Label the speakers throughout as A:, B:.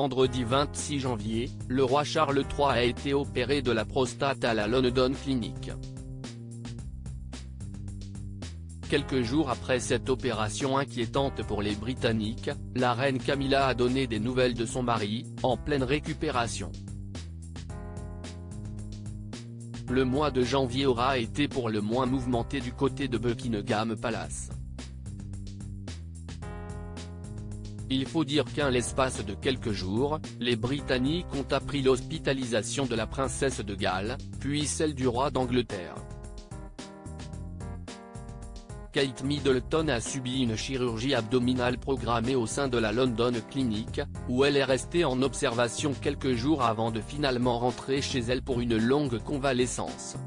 A: vendredi 26 janvier, le roi Charles III a été opéré de la prostate à la London Clinic. Quelques jours après cette opération inquiétante pour les Britanniques, la reine Camilla a donné des nouvelles de son mari, en pleine récupération. Le mois de janvier aura été pour le moins mouvementé du côté de Buckingham Palace. Il faut dire qu'en l'espace de quelques jours, les Britanniques ont appris l'hospitalisation de la princesse de Galles, puis celle du roi d'Angleterre. Kate Middleton a subi une chirurgie abdominale programmée au sein de la London Clinic, où elle est restée en observation quelques jours avant de finalement rentrer chez elle pour une longue convalescence.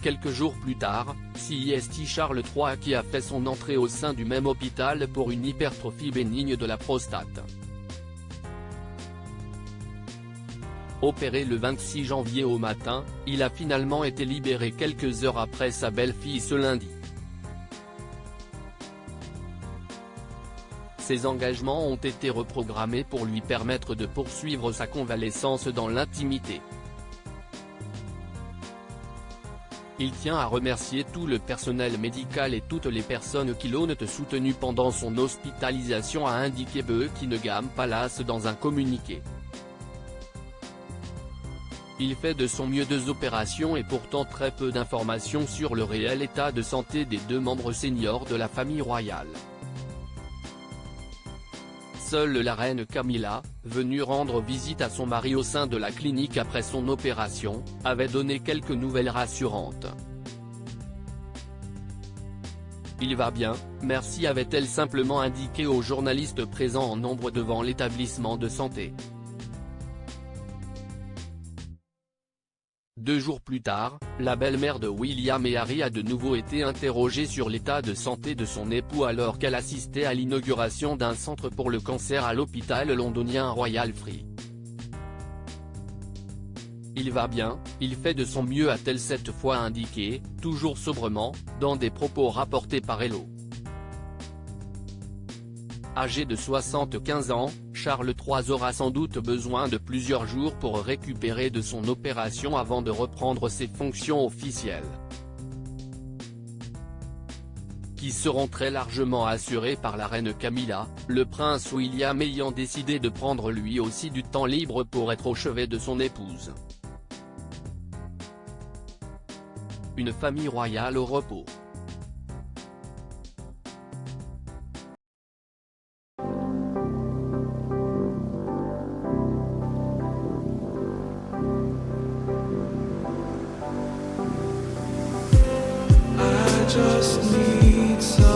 A: Quelques jours plus tard, c'est Charles III qui a fait son entrée au sein du même hôpital pour une hypertrophie bénigne de la prostate. Opéré le 26 janvier au matin, il a finalement été libéré quelques heures après sa belle-fille ce lundi. Ses engagements ont été reprogrammés pour lui permettre de poursuivre sa convalescence dans l'intimité. Il tient à remercier tout le personnel médical et toutes les personnes qui l'ont soutenu pendant son hospitalisation, a indiqué Buckingham Palace dans un communiqué. Il fait de son mieux 2 opérations et pourtant très peu d'informations sur le réel état de santé des 2 membres seniors de la famille royale. Seule la reine Camilla, venue rendre visite à son mari au sein de la clinique après son opération, avait donné quelques nouvelles rassurantes. « Il va bien, merci » avait-elle simplement indiqué aux journalistes présents en nombre devant l'établissement de santé. 2 jours plus tard, la belle-mère de William et Harry a de nouveau été interrogée sur l'état de santé de son époux alors qu'elle assistait à l'inauguration d'un centre pour le cancer à l'hôpital londonien Royal Free. Il va bien, il fait de son mieux, a-t-elle cette fois indiqué, toujours sobrement, dans des propos rapportés par Hello. Âgé de 75 ans, Charles III aura sans doute besoin de plusieurs jours pour récupérer de son opération avant de reprendre ses fonctions officielles, qui seront très largement assurées par la reine Camilla, le prince William ayant décidé de prendre lui aussi du temps libre pour être au chevet de son épouse. Une famille royale au repos.
B: Just need some